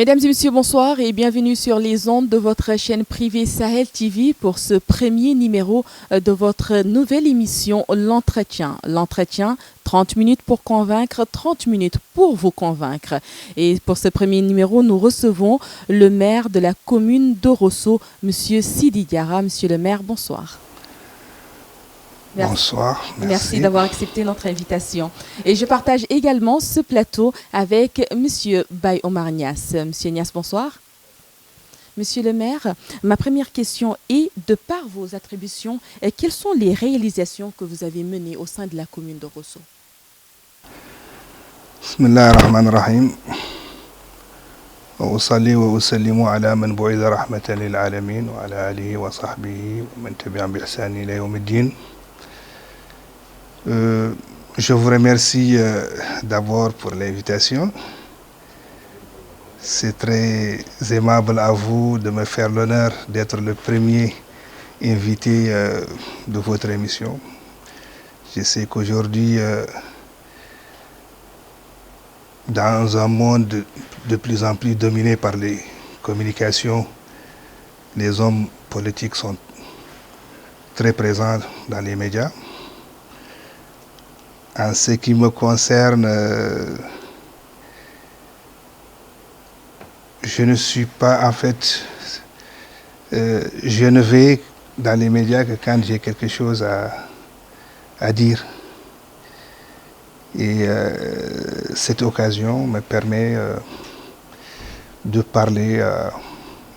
Mesdames et messieurs, bonsoir et bienvenue sur les ondes de votre chaîne privée Sahel TV pour ce premier numéro de votre nouvelle émission L'Entretien. L'Entretien, 30 minutes pour convaincre, 30 minutes pour vous convaincre. Et pour ce premier numéro, nous recevons le maire de la commune de Rosso, Monsieur Sidi Diarra. Monsieur le maire, bonsoir. Merci. Bonsoir. Merci d'avoir accepté notre invitation. Et je partage également ce plateau avec Monsieur Baye Omar Niass. Monsieur Niass, bonsoir. Monsieur le maire, ma première question est, de par vos attributions, quelles sont les réalisations que vous avez menées au sein de la commune de Rosso? Bismillahirrahmanirrahim. وأصلي وأسلم على من بعث رحمة للعالمين وعلى آله وصحبه ومن تبعهم بإحسان إلى يوم الدين. Je vous remercie d'abord pour l'invitation. C'est très aimable à vous de me faire l'honneur d'être le premier invité de votre émission. Je sais qu'aujourd'hui, dans un monde de plus en plus dominé par les communications, les hommes politiques sont très présents dans les médias. En ce qui me concerne, je ne suis pas, en fait, je ne vais dans les médias que quand j'ai quelque chose à dire. Et cette occasion me permet de parler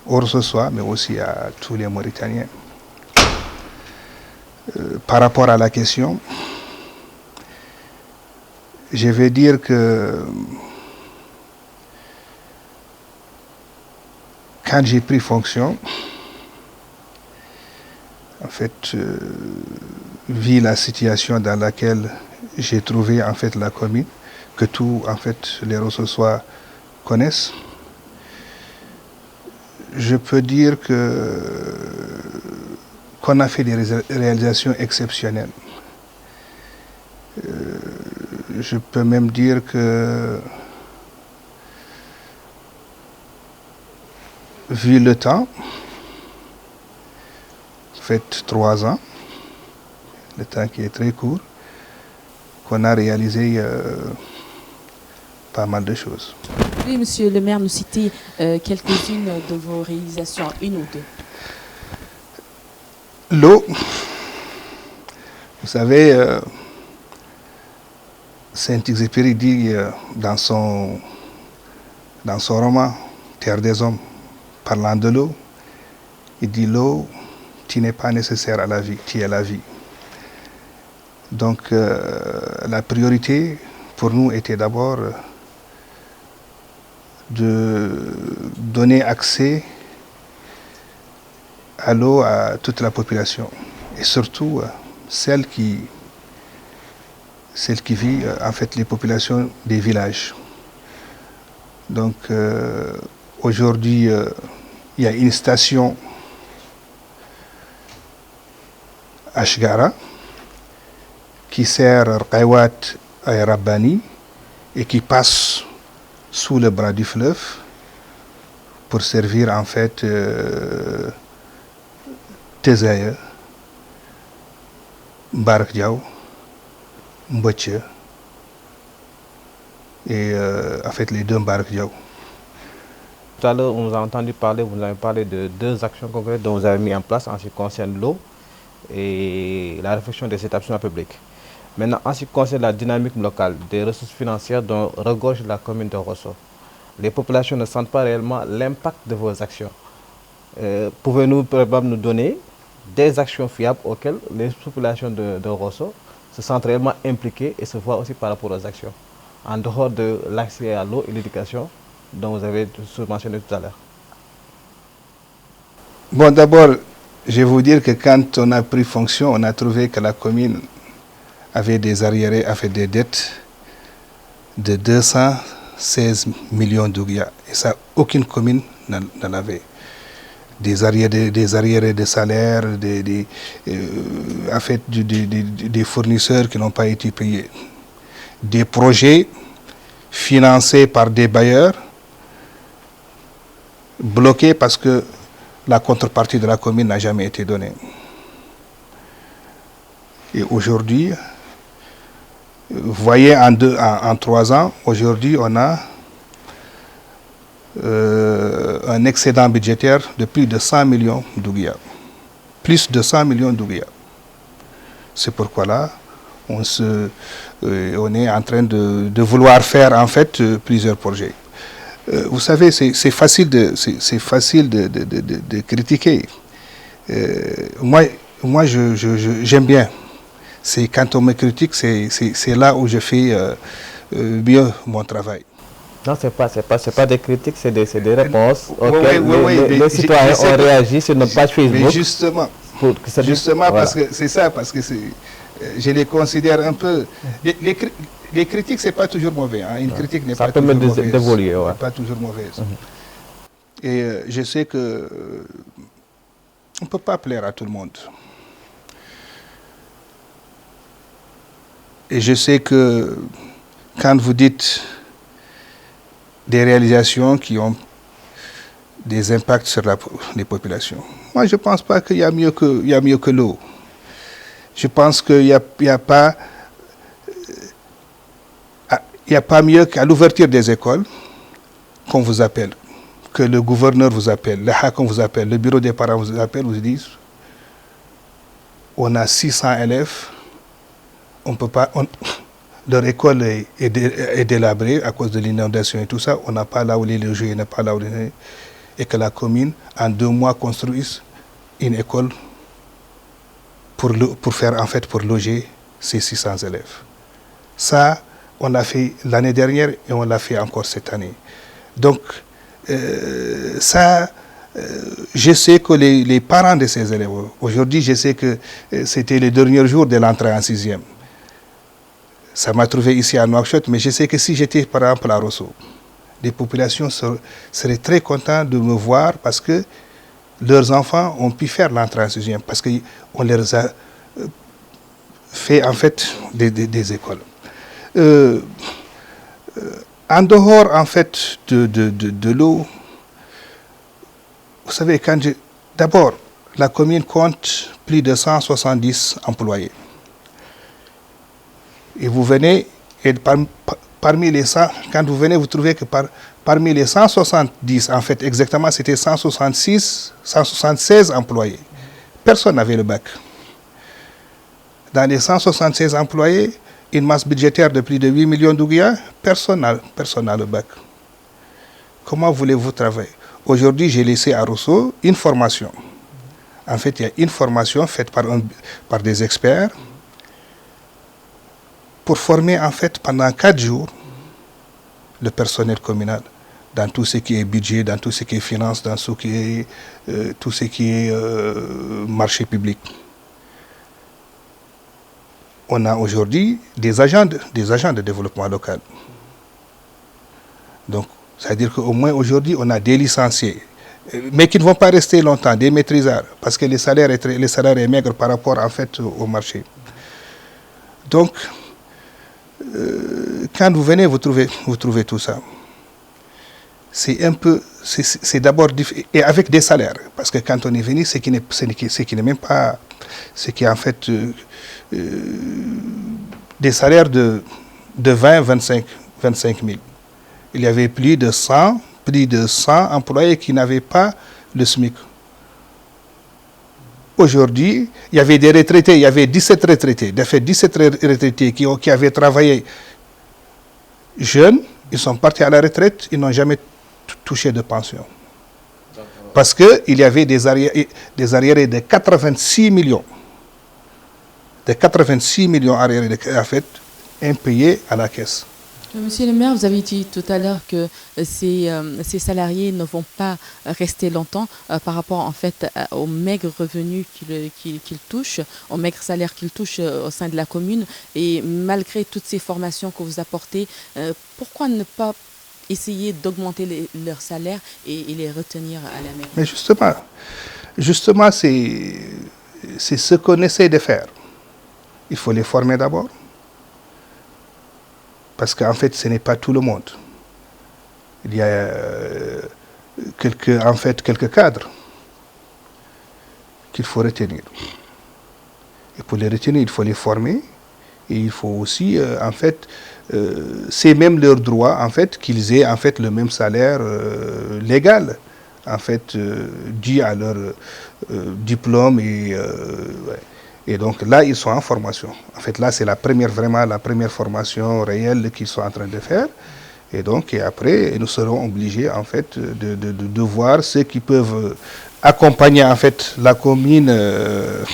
aux Rossois, mais aussi à tous les Mauritaniens. Par rapport à la question, je vais dire que quand j'ai pris fonction, en fait, vu la situation dans laquelle j'ai trouvé en fait la commune, que tous en fait les Rossois connaissent, je peux dire qu'on a fait des réalisations exceptionnelles. Je peux même dire que, vu le temps, en fait 3 ans, le temps qui est très court, qu'on a réalisé pas mal de choses. Oui, monsieur le maire, nous citez quelques-unes de vos réalisations, une ou deux. L'eau, vous savez, Saint-Exupéry dit dans son roman Terre des hommes, parlant de l'eau, il dit l'eau, tu n'es pas nécessaire à la vie, tu es la vie. Donc la priorité pour nous était d'abord de donner accès à l'eau à toute la population et surtout celle qui vit en fait les populations des villages. Donc aujourd'hui il y a une station à Chgara qui sert Rqaiwat et Rabbani et qui passe sous le bras du fleuve pour servir en fait Tezaye, Mbarak Diaw, Mbotche et en fait les deux Mbarak Diaw. Tout à l'heure, on vous a entendu parler, vous avez parlé de 2 actions concrètes dont vous avez mis en place en ce qui concerne l'eau et la réflexion des établissements publics. Maintenant, en ce qui concerne la dynamique locale des ressources financières dont regorge la commune de Rosso, les populations ne sentent pas réellement l'impact de vos actions. Pouvez-vous probablement nous donner des actions fiables auxquelles les populations de Rosso se sentent réellement impliquées et se voient aussi par rapport aux actions, en dehors de l'accès à l'eau et l'éducation dont vous avez mentionné tout à l'heure? Bon, d'abord, je vais vous dire que quand on a pris fonction, on a trouvé que la commune avait des arriérés, avait des dettes de 216 millions d'ouguias. Et ça, aucune commune n'en avait. Des arriérés de salaire, en fait, des fournisseurs qui n'ont pas été payés. Des projets financés par des bailleurs bloqué parce que la contrepartie de la commune n'a jamais été donnée. Et aujourd'hui, vous voyez, en 3 ans, aujourd'hui, on a un excédent budgétaire de plus de 100 millions d'ouguiya. Plus de 100 millions d'ouguiya. C'est pourquoi là, on est en train de vouloir faire en fait plusieurs projets. Vous savez, c'est facile de critiquer. Moi, j'aime bien. C'est quand on me critique, c'est là où je fais mieux mon travail. Non, c'est pas des critiques, c'est des réponses auxquelles oui, les citoyens ont réagi sur notre page Facebook. Mais justement, voilà. parce que c'est ça, parce que je les considère un peu... Les critiques, c'est pas toujours mauvais. Hein. Une critique n'est pas toujours mauvaise. D'évoluer, ouais. Pas toujours mauvaise. Et je sais que on ne peut pas plaire à tout le monde. Et je sais que quand vous dites des réalisations qui ont des impacts sur les populations, moi je ne pense pas qu'il y a mieux que l'eau. Je pense qu'il n'y a pas mieux qu'à l'ouverture des écoles qu'on vous appelle, que le gouverneur vous appelle, le HACOM vous appelle, le bureau des parents vous appelle, vous disent on a 600 élèves, on peut pas, leur école est délabrée à cause de l'inondation et tout ça, on n'a pas là où les loger, on n'a pas là où les... Et que la commune, en 2 mois, construise une école pour faire, en fait, pour loger ces 600 élèves. Ça, on l'a fait l'année dernière et on l'a fait encore cette année. Donc, je sais que les parents de ces élèves, aujourd'hui, je sais que c'était les derniers jours de l'entrée en 6e. Ça m'a trouvé ici à Nouakchott, mais je sais que si j'étais par exemple à Rosso, les populations seraient très contentes de me voir parce que leurs enfants ont pu faire l'entrée en 6e, parce qu'on leur a fait en fait des écoles. En dehors en fait de l'eau, vous savez, d'abord, la commune compte plus de 170 employés. Et vous venez, et parmi les 100, quand vous venez, vous trouvez que parmi les 170, en fait, exactement, c'était 176 employés. Personne n'avait le bac. Dans les 176 employés, une masse budgétaire de plus de 8 millions d'ouguiya, personne n'a le bac. Comment voulez-vous travailler? Aujourd'hui, j'ai laissé à Rosso une formation. En fait, il y a une formation faite par des experts pour former, en fait, pendant 4 jours, le personnel communal dans tout ce qui est budget, dans tout ce qui est finance, dans tout ce qui est marché public. On a aujourd'hui des agents de développement local. Donc, c'est-à-dire qu'au moins aujourd'hui, on a des licenciés, mais qui ne vont pas rester longtemps, des maîtrisards, parce que les salaires est maigre par rapport en fait au marché. Donc, quand vous venez, vous trouvez tout ça. C'est d'abord difficile, et avec des salaires, parce que quand on est venu, ce qui n'est même pas, ce qui est en fait des salaires de 20, 25 000. Il y avait plus de 100 employés qui n'avaient pas le SMIC. Aujourd'hui, il y avait des retraités, il y avait 17 retraités. De fait, 17 retraités qui avaient travaillé jeunes, ils sont partis à la retraite, ils n'ont jamais touché de pension. Parce qu'il y avait des arriérés de 86 millions. De 86 millions arriérés, en fait, impayés à la caisse. Monsieur le maire, vous avez dit tout à l'heure que ces salariés ne vont pas rester longtemps par rapport en fait aux maigres revenus qu'ils touchent, aux maigres salaires qu'ils touchent au sein de la commune. Et malgré toutes ces formations que vous apportez, pourquoi ne pas essayer d'augmenter leurs salaires et les retenir à la mairie? Mais justement, c'est ce qu'on essaie de faire. Il faut les former d'abord. Parce qu'en fait, ce n'est pas tout le monde. Il y a quelques cadres qu'il faut retenir. Et pour les retenir, il faut les former. Et il faut aussi, c'est même leur droit, qu'ils aient, le même salaire légal, dû à leur diplôme. Et donc là, ils sont en formation. Là, c'est la première formation réelle qu'ils sont en train de faire. Et après, nous serons obligés, de voir ceux qui peuvent accompagner, la commune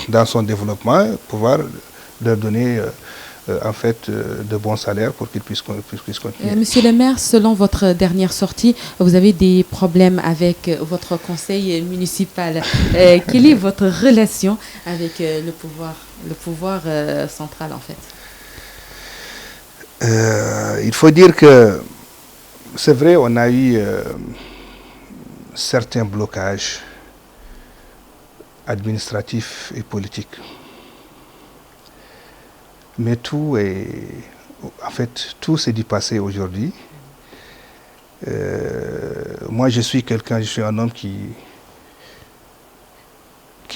dans son développement, pouvoir leur donner, de bons salaires pour qu'ils puissent continuer. Monsieur le maire, selon votre dernière sortie, vous avez des problèmes avec votre conseil municipal. Quelle est votre relation avec le pouvoir central, en fait? Il faut dire que c'est vrai, on a eu certains blocages administratifs et politiques. Mais tout s'est du passé aujourd'hui. Moi, je suis un homme qui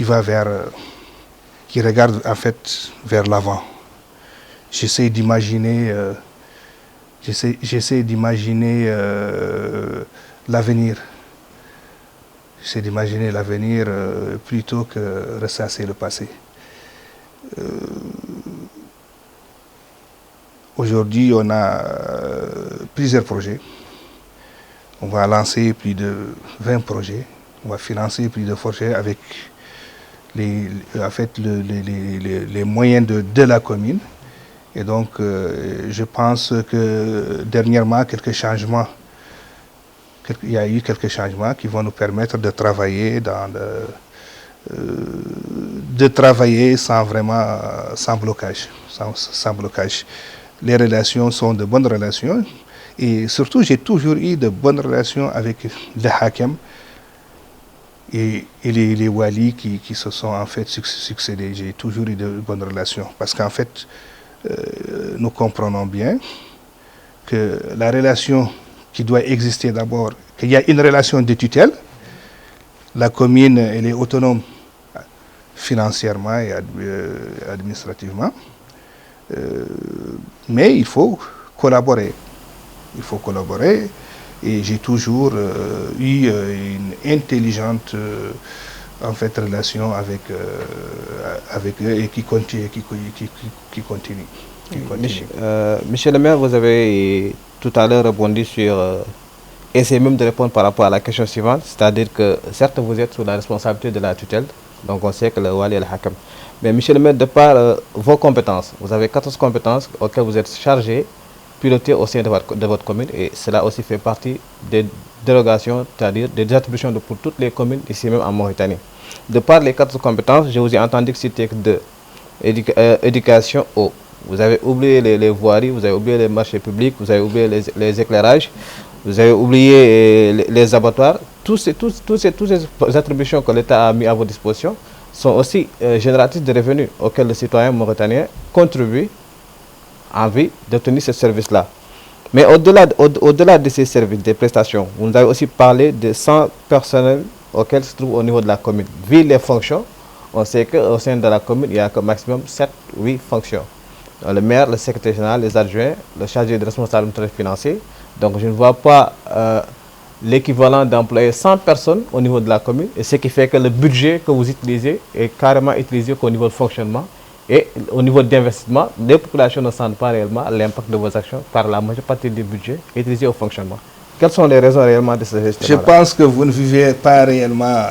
regarde vers l'avant. J'essaie d'imaginer l'avenir. J'essaie d'imaginer l'avenir plutôt que ressasser le passé. Aujourd'hui, on a plusieurs projets. On va lancer plus de 20 projets. On va financer plus de projets avec les moyens de la commune. Et donc, je pense que dernièrement, il y a eu quelques changements qui vont nous permettre de travailler sans blocage. Les relations sont de bonnes relations. Et surtout, j'ai toujours eu de bonnes relations avec les hakim et les walis qui se sont succédés. J'ai toujours eu de bonnes relations. Parce qu'en fait, nous comprenons bien que la relation qui doit exister d'abord, qu'il y a une relation de tutelle. La commune, elle est autonome financièrement et administrativement. Mais il faut collaborer. Et j'ai toujours eu une intelligente relation avec eux et qui continue. Monsieur le maire, vous avez tout à l'heure rebondi sur essayez même de répondre par rapport à la question suivante, c'est-à-dire que certes vous êtes sous la responsabilité de la tutelle, donc on sait que le wali est le hakam. Mais monsieur le maire, de par vos compétences, vous avez 14 compétences auxquelles vous êtes chargé, pilotées au sein de votre commune, et cela aussi fait partie des dérogations, c'est-à-dire des attributions pour toutes les communes ici même en Mauritanie. De par les 14 compétences, je vous ai entendu citer que de éducation eau. Vous avez oublié les voiries, vous avez oublié les marchés publics, vous avez oublié les éclairages, vous avez oublié les abattoirs. Toutes ces attributions que l'État a mis à votre disposition sont aussi génératrices de revenus auxquels le citoyen mauritanien contribue en vue d'obtenir ce service-là. Mais au-delà de ces services, des prestations, vous nous avez aussi parlé de 100 personnels auxquels se trouvent au niveau de la commune. Vu les fonctions, on sait qu'au sein de la commune, il y a qu'au maximum 7-8 fonctions. Le maire, le secrétaire général, les adjoints, le chargé de responsabilité financière. Donc je ne vois pas l'équivalent d'employer 100 personnes au niveau de la commune, et ce qui fait que le budget que vous utilisez est carrément utilisé qu'au niveau de fonctionnement, et au niveau d'investissement, les populations ne sentent pas réellement l'impact de vos actions par la majeure partie du budget utilisé au fonctionnement. Quelles sont les raisons réellement de ce gestion? Je pense que vous ne vivez pas réellement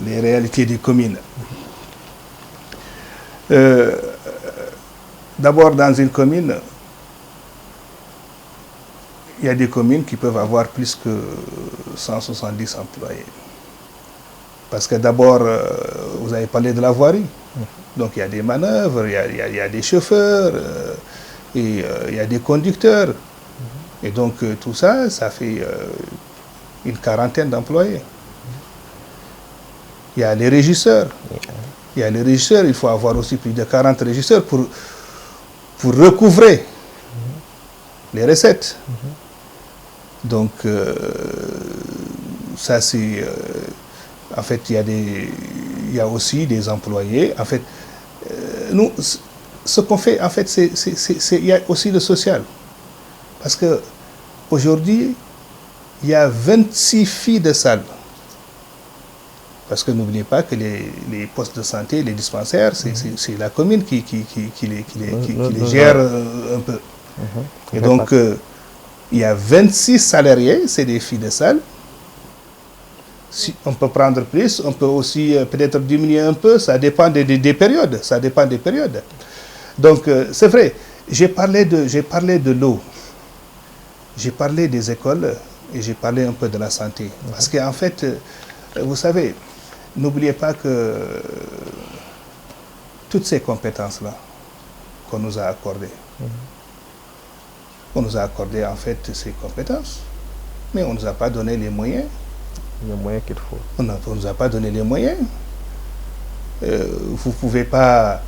les réalités des communes. D'abord, dans une commune, il y a des communes qui peuvent avoir plus que 170 employés. Parce que d'abord, vous avez parlé de la voirie. Donc il y a des manœuvres, il y a des chauffeurs, et il y a des conducteurs. Et donc tout ça, ça fait une quarantaine d'employés. Il y a les régisseurs. Il faut avoir aussi plus de 40 régisseurs pour recouvrer les recettes. Donc ça c'est... en fait, il y a aussi des employés. En fait, nous, ce qu'on fait, en fait, il y a aussi le social. Parce qu'aujourd'hui, il y a 26 filles de salle. Parce que n'oubliez pas que les postes de santé, les dispensaires, c'est la commune qui les gère un peu. Et donc, il y a 26 salariés, c'est des filles de salle. Si on peut prendre plus, on peut aussi peut-être diminuer un peu, ça dépend des périodes. Ça dépend des périodes. Donc, c'est vrai, j'ai parlé de l'eau, j'ai parlé des écoles et j'ai parlé un peu de la santé. Parce qu'en fait, vous savez, n'oubliez pas que toutes ces compétences-là qu'on nous a accordées, on nous a accordé en fait ces compétences, mais on ne nous a pas donné les moyens. Les moyens qu'il faut. On ne nous a pas donné les moyens. Vous ne pouvez pas...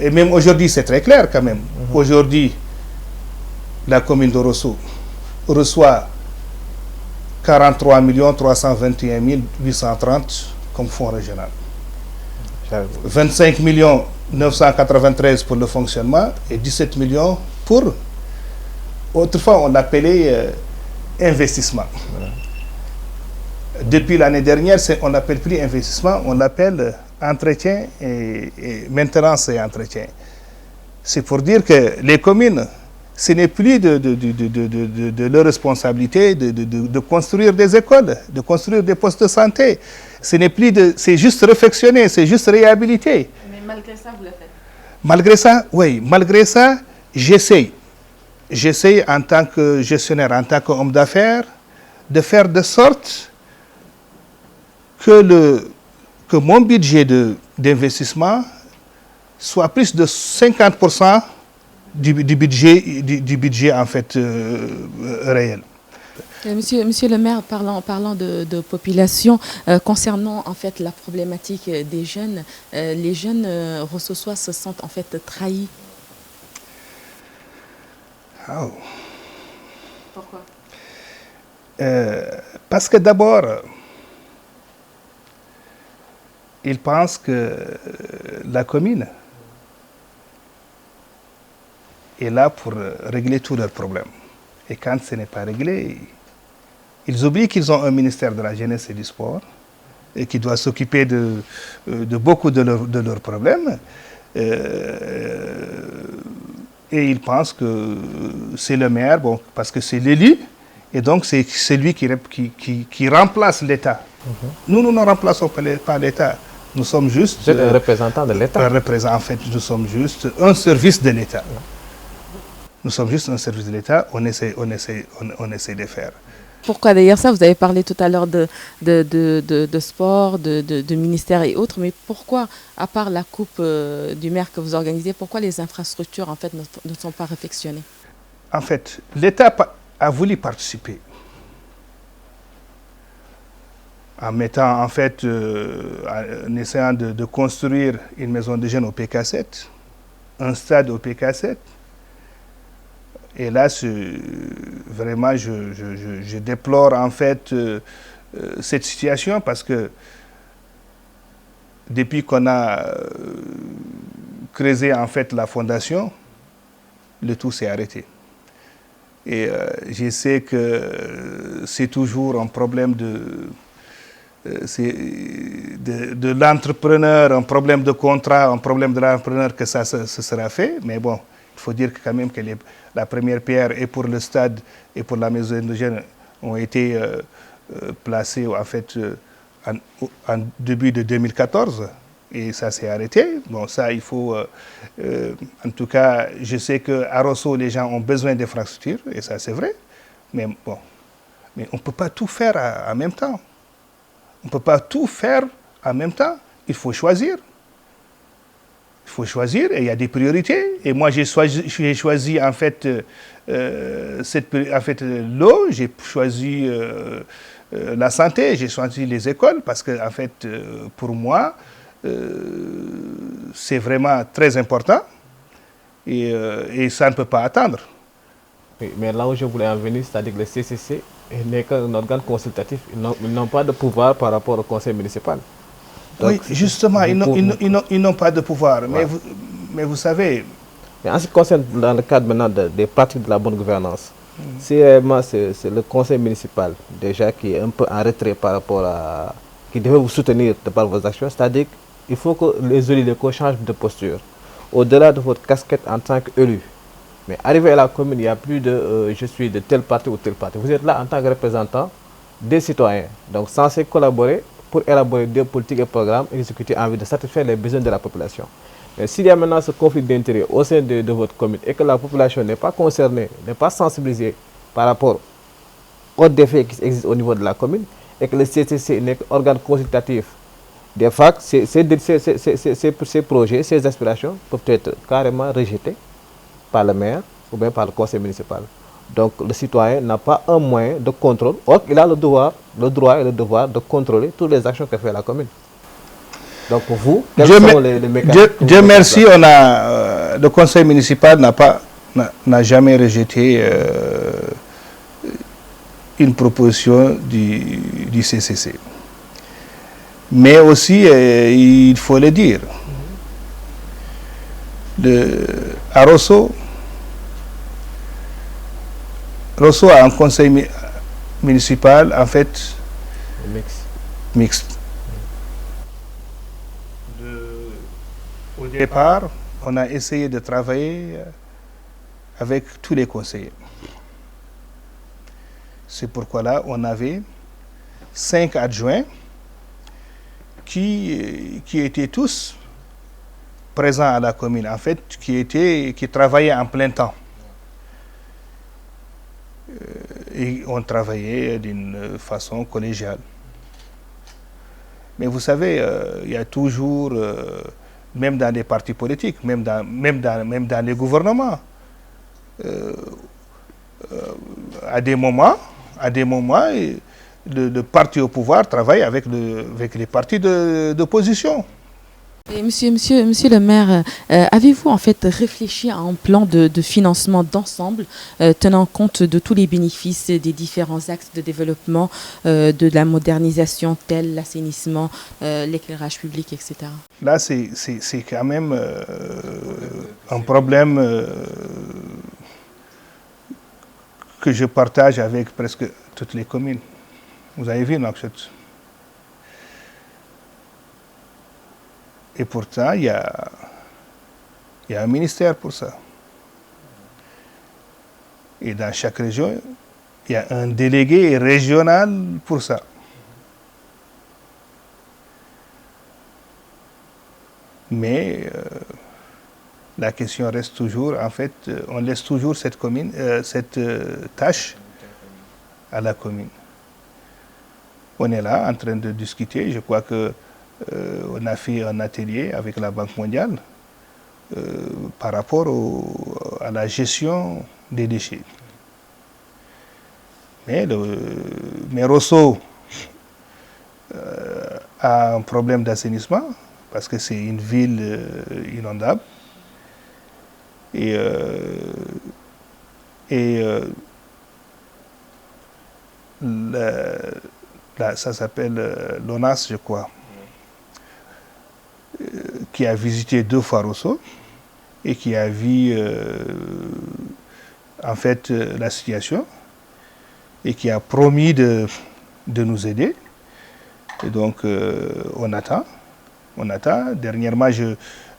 et même aujourd'hui, c'est très clair quand même. Aujourd'hui, la commune de Rosso reçoit 43 321 830 comme fonds régional. 25 993 pour le fonctionnement et 17 millions pour... Autrefois, on l'appelait investissement. Voilà. Depuis l'année dernière, on n'appelle plus investissement, on l'appelle entretien et maintenance et entretien. C'est pour dire que les communes, ce n'est plus de leur responsabilité de construire des écoles, de construire des postes de santé. Ce n'est plus c'est juste réfectionner, c'est juste réhabiliter. Mais malgré ça, vous le faites? Malgré ça, oui. Malgré ça, j'essaye. J'essaye en tant que gestionnaire, en tant qu'homme d'affaires, de faire de sorte que mon budget d'investissement soit plus de 50% du budget en fait réel. Monsieur le maire, parlant de population, concernant en fait la problématique des jeunes, les jeunes rossosois se sentent en fait trahis. Oh. Pourquoi? Parce que d'abord, ils pensent que la commune est là pour régler tous leurs problèmes. Et quand ce n'est pas réglé, ils oublient qu'ils ont un ministère de la jeunesse et du sport et qui doit s'occuper de beaucoup de leurs problèmes. Et ils pensent que c'est le maire, bon, parce que c'est l'élu, et donc c'est lui qui remplace l'État. Nous ne remplaçons pas l'État. Nous sommes juste... Vous êtes un représentant de l'État. En fait, nous sommes juste un service de l'État. Nous sommes juste un service de l'État, on essaie de faire. Pourquoi d'ailleurs ça? Vous avez parlé tout à l'heure de sport, de ministère et autres, mais pourquoi, à part la coupe du maire que vous organisez, pourquoi les infrastructures en fait ne sont pas réfectionnées? En fait, l'État a voulu participer en mettant en fait, en essayant de construire une maison de jeunes au PK7, un stade au PK7. Et là, vraiment, je déplore en fait cette situation parce que depuis qu'on a creusé en fait la fondation, le tout s'est arrêté. Et je sais que c'est toujours un problème de l'entrepreneur, un problème de contrat, un problème de l'entrepreneur que ça se sera fait, mais bon. Il faut dire que quand même que la première pierre et pour le stade et pour la maison de jeunes ont été placées en fait en début de 2014 et ça s'est arrêté. Bon, ça il faut... en tout cas, je sais qu'à Rosso, les gens ont besoin d'infrastructures et ça c'est vrai. Mais bon, mais on ne peut pas tout faire en même temps. On ne peut pas tout faire en même temps. Il faut choisir. Il faut choisir et il y a des priorités. Et moi, j'ai choisi en fait, l'eau, j'ai choisi la santé, j'ai choisi les écoles parce que en fait, pour moi, c'est vraiment très important et ça ne peut pas attendre. Oui, mais là où je voulais en venir, c'est-à-dire que le CCC n'est qu'un organe consultatif. Ils n'ont pas de pouvoir par rapport au conseil municipal. Donc, oui, justement, ils n'ont pas de pouvoir. Voilà. Mais vous savez... Mais en ce qui concerne dans le cadre maintenant des pratiques de la bonne gouvernance, si réellement c'est le conseil municipal déjà qui est un peu en retrait par rapport à... qui devait vous soutenir de par vos actions, c'est-à-dire qu'il faut que les élus locaux changent de posture. Au-delà de votre casquette en tant qu'élu, mais arrivé à la commune, il n'y a plus de je suis de tel parti ou tel parti. Vous êtes là en tant que représentant des citoyens, donc censé collaborer pour élaborer des politiques et programmes exécutés en vue de satisfaire les besoins de la population. Mais s'il y a maintenant ce conflit d'intérêts au sein de votre commune et que la population n'est pas concernée, n'est pas sensibilisée par rapport aux défis qui existent au niveau de la commune et que le CCC n'est qu'un organe consultatif, des fois, ces projets, ces aspirations peuvent être carrément rejetés par le maire ou bien par le conseil municipal. Donc le citoyen n'a pas un moyen de contrôle, or il a le droit et le devoir de contrôler toutes les actions que fait la commune. Donc pour vous, quels sont les mécanismes? Dieu merci, le conseil municipal n'a jamais rejeté une proposition du CCC. Mais aussi, il faut le dire, à Rosso a un conseil municipal, en fait, mixte. Au départ, on a essayé de travailler avec tous les conseillers. C'est pourquoi là, on avait 5 adjoints qui étaient tous présents à la commune, en fait, qui travaillaient en plein temps. Et on travaillait d'une façon collégiale. Mais vous savez, il y a toujours, même dans les partis politiques, même dans les gouvernements, à des moments, le parti au pouvoir travaille avec les partis d'opposition. Monsieur le maire, avez-vous en fait réfléchi à un plan de financement d'ensemble tenant compte de tous les bénéfices des différents axes de développement, de la modernisation telle l'assainissement, l'éclairage public, etc. Là, c'est quand même un problème que je partage avec presque toutes les communes. Vous avez vu, Nouakchott. Et pourtant, il y a un ministère pour ça. Et dans chaque région, il y a un délégué régional pour ça. Mais la question reste toujours, en fait, on laisse toujours cette tâche à la commune. On est là en train de discuter, je crois que on a fait un atelier avec la Banque mondiale par rapport à la gestion des déchets. Mais Rosso a un problème d'assainissement parce que c'est une ville inondable. Et ça s'appelle l'ONAS, je crois, qui a visité 2 fois Rosso et qui a vu en fait la situation et qui a promis de nous aider. Et donc on attend. Dernièrement,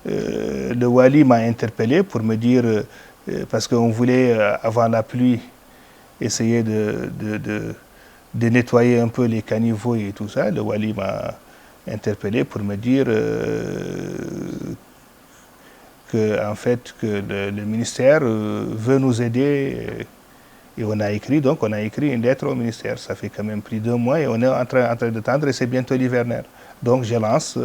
le Wali m'a interpellé pour me dire, parce qu'on voulait avant la pluie essayer de nettoyer un peu les caniveaux et tout ça. Le Wali m'a interpellé pour me dire que le ministère veut nous aider. Et on a écrit une lettre au ministère. Ça fait quand même plus de 2 mois et on est en train d'attendre et c'est bientôt l'hivernaire. Donc je lance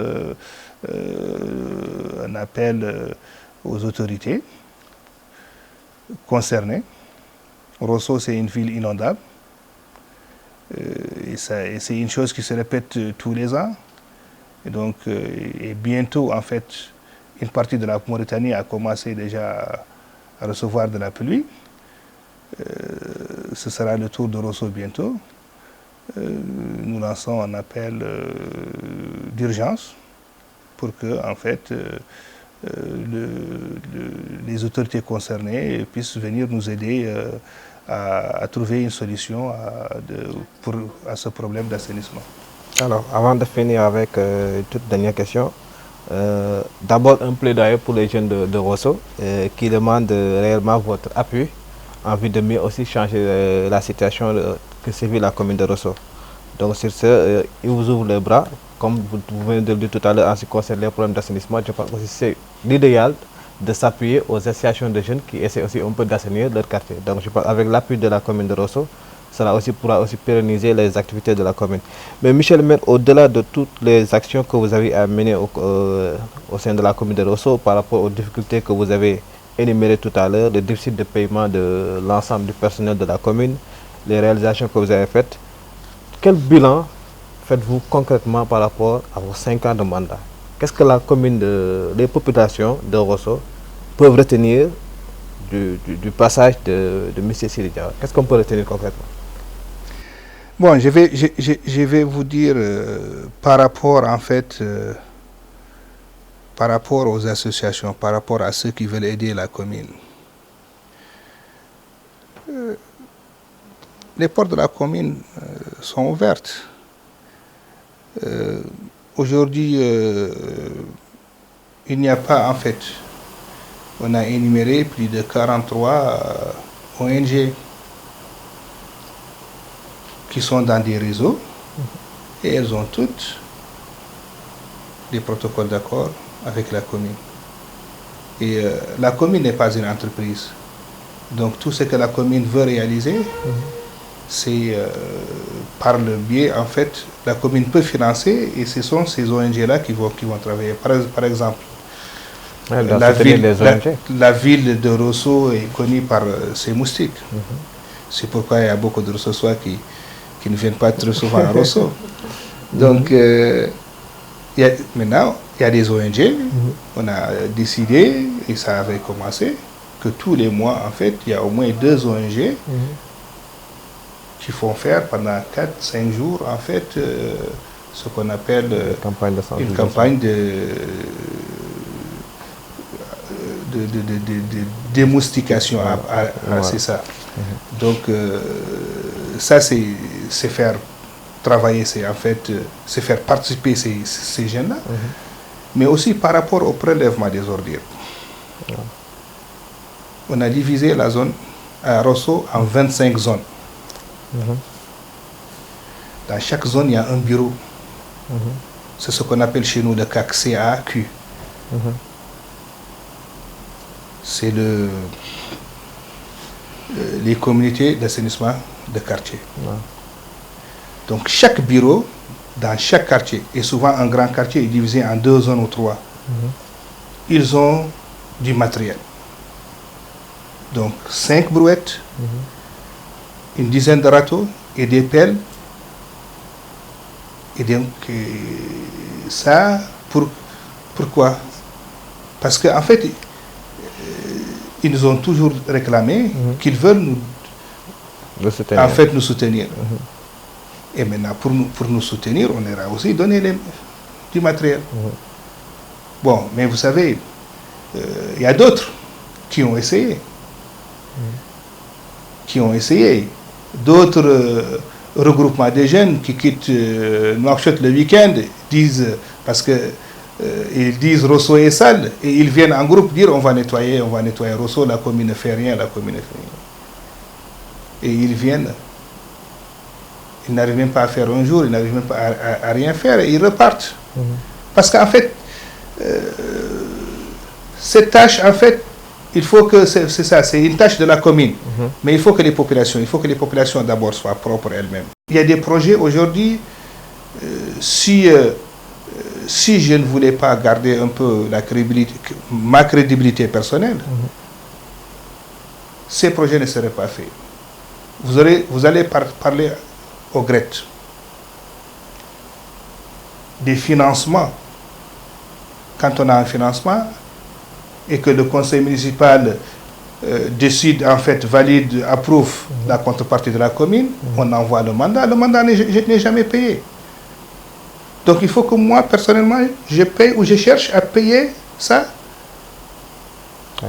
un appel aux autorités concernées. Rosso, c'est une ville inondable. Et c'est une chose qui se répète tous les ans. Et donc, et bientôt, en fait, une partie de la Mauritanie a commencé déjà à recevoir de la pluie. ce sera le tour de Rosso bientôt. Nous lançons un appel d'urgence pour que, en fait, les autorités concernées puissent venir nous aider à trouver une solution à ce problème d'assainissement. Alors, avant de finir avec toute dernière question, d'abord un plaidoyer pour les jeunes de Rosso qui demandent réellement votre appui en vue de mieux aussi changer la situation que vit la commune de Rosso. Donc sur ce, ils vous ouvrent les bras, comme vous venez de le dire tout à l'heure en ce qui concerne les problèmes d'assainissement. Je pense que c'est l'idéal de s'appuyer aux associations de jeunes qui essaient aussi un peu d'assainir leur quartier. Donc je pense avec l'appui de la commune de Rosso, cela aussi pourra aussi pérenniser les activités de la commune. Mais Michel le maire, au-delà de toutes les actions que vous avez à mener au sein de la commune de Rosso par rapport aux difficultés que vous avez énumérées tout à l'heure, le déficit de paiement de l'ensemble du personnel de la commune, les réalisations que vous avez faites, quel bilan faites-vous concrètement par rapport à vos 5 ans de mandat? Qu'est-ce que la commune, les populations de Rosso peuvent retenir du passage de M. Sidi Diawara? Qu'est-ce qu'on peut retenir concrètement? Bon, je vais vous dire par rapport en fait, par rapport aux associations, par rapport à ceux qui veulent aider la commune. Les portes de la commune sont ouvertes. Aujourd'hui, il n'y a pas en fait, on a énuméré plus de 43 ONG qui sont dans des réseaux et elles ont toutes des protocoles d'accord avec la commune. Et la commune n'est pas une entreprise. Donc tout ce que la commune veut réaliser, c'est par le biais, en fait, la commune peut financer et ce sont ces ONG-là qui vont travailler. Par exemple, la ville de Rosso est connue par ses moustiques. C'est pourquoi il y a beaucoup de Rossois qui ne viennent pas très souvent à Rosso. Donc, maintenant, il y a des ONG. On a décidé, et ça avait commencé, que tous les mois, en fait, il y a au moins 2 ONG qui font faire pendant 4-5 jours, en fait, ce qu'on appelle une campagne de démoustication. C'est ça. Donc, ça, c'est faire travailler, c'est en fait, c'est faire participer ces jeunes-là, mais aussi par rapport au prélèvement des ordures. On a divisé la zone à Rosso en 25 zones. Dans chaque zone, il y a un bureau. C'est ce qu'on appelle chez nous le CAC, CAQ. C'est les communautés d'assainissement de quartier. Donc chaque bureau, dans chaque quartier, et souvent un grand quartier est divisé en 2 zones ou 3, ils ont du matériel. Donc 5 brouettes, une dizaine de râteaux et des pelles. Et donc ça, pourquoi? Parce qu'en fait, ils nous ont toujours réclamé qu'ils veulent nous soutenir. Et maintenant, pour nous soutenir, on ira aussi donner du matériel. Bon, mais vous savez, il y a d'autres qui ont essayé. D'autres regroupements de jeunes qui quittent Nouakchott le week-end disent, parce que ils disent Rosso est sale, et ils viennent en groupe dire on va nettoyer Rosso, la commune ne fait rien, Et ils viennent, ils n'arrivent même pas à faire un jour, ils n'arrivent même pas à rien faire, et ils repartent. Parce qu'en fait, cette tâche, en fait, il faut que, c'est ça, c'est une tâche de la commune. Mais il faut que les populations d'abord soient propres elles-mêmes. Il y a des projets aujourd'hui, si je ne voulais pas garder un peu ma crédibilité personnelle, ces projets ne seraient pas faits. Vous allez parler au GRET des financements. Quand on a un financement et que le conseil municipal décide, en fait, valide, approuve la contrepartie de la commune, on envoie le mandat n'est jamais payé. Donc il faut que moi, personnellement, je paye ou je cherche à payer ça.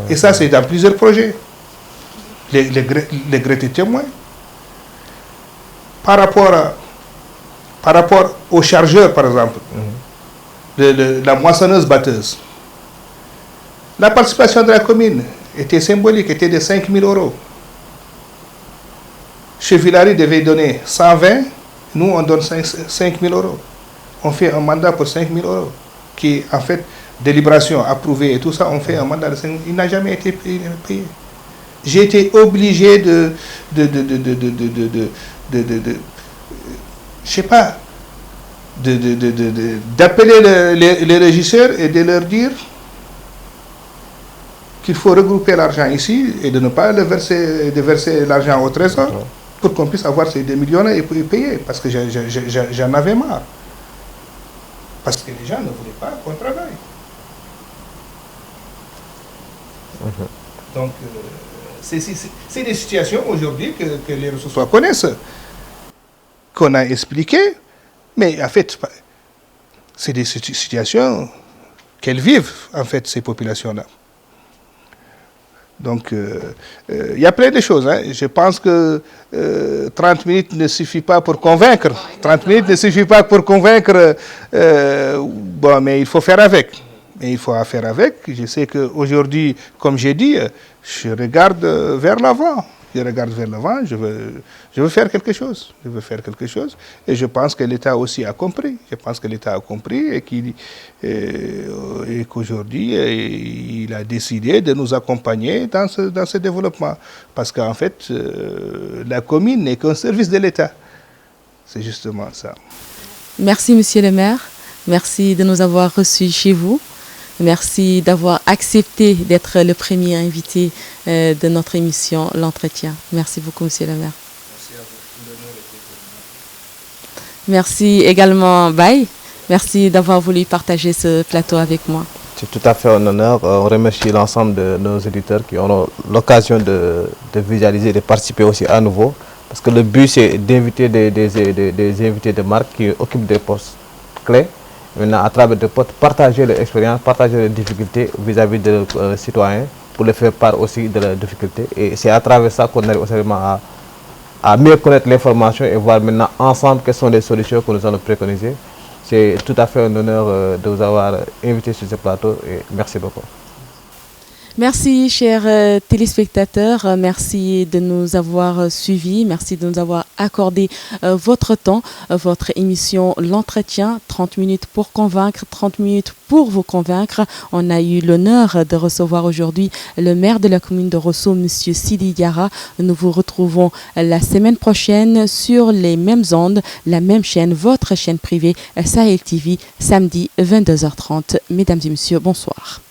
Et ça, c'est dans plusieurs projets. Les greffes témoins. Par rapport aux chargeurs, par exemple, la moissonneuse batteuse, la participation de la commune était symbolique, était de 5 000 euros. Chez Villari devait donner 120, nous on donne 5 000 euros. On fait un mandat pour 5 000 euros, qui est en fait délibération approuvée et tout ça, on fait un mandat de 5 000. Il n'a jamais été payé. J'ai été obligé je sais pas, d'appeler les régisseurs et de leur dire qu'il faut regrouper l'argent ici et de ne pas verser l'argent au trésor pour qu'on puisse avoir ces 2 millions et payer, parce que j'en avais marre. Parce que les gens ne voulaient pas qu'on travaille. Donc, c'est des situations aujourd'hui que les ressources connaissent, qu'on a expliquées, mais en fait, c'est des situations qu'elles vivent, en fait, ces populations-là. Donc, il y a plein de choses. Hein. Je pense que 30 minutes ne suffit pas pour convaincre. 30 minutes ne suffit pas pour convaincre. Bon, mais il faut faire avec. Et il faut faire avec. Je sais qu'aujourd'hui, comme j'ai dit, je regarde vers l'avant. Je regarde vers l'avant, je veux faire quelque chose. Je veux faire quelque chose. Et je pense que l'État aussi a compris. Je pense que l'État a compris et qu'aujourd'hui, il a décidé de nous accompagner dans ce développement. Parce qu'en fait, la commune n'est qu'un service de l'État. C'est justement ça. Merci, monsieur le maire. Merci de nous avoir reçus chez vous. Merci d'avoir accepté d'être le premier invité de notre émission L'Entretien. Merci beaucoup, monsieur le maire. Merci à vous. Merci également, Baye. Merci d'avoir voulu partager ce plateau avec moi. C'est tout à fait un honneur. On remercie l'ensemble de nos éditeurs qui auront l'occasion de visualiser et de participer aussi à nouveau. Parce que le but, c'est d'inviter des invités de marque qui occupent des postes clés. Maintenant, à travers des postes, partager leur expérience, partager leurs difficultés vis-à-vis de leurs citoyens pour les faire part aussi de leurs difficultés. Et c'est à travers ça qu'on arrive vraiment à mieux connaître l'information et voir maintenant ensemble quelles sont les solutions que nous allons préconiser. C'est tout à fait un honneur de vous avoir invité sur ce plateau et merci beaucoup. Merci, chers téléspectateurs. Merci de nous avoir suivis. Merci de nous avoir accordé votre temps. Votre émission L'Entretien, 30 minutes pour convaincre, 30 minutes pour vous convaincre. On a eu l'honneur de recevoir aujourd'hui le maire de la commune de Rosso, M. Sidi Diarra. Nous vous retrouvons la semaine prochaine sur les mêmes ondes, la même chaîne, votre chaîne privée Sahel TV, samedi 22h30. Mesdames et messieurs, bonsoir.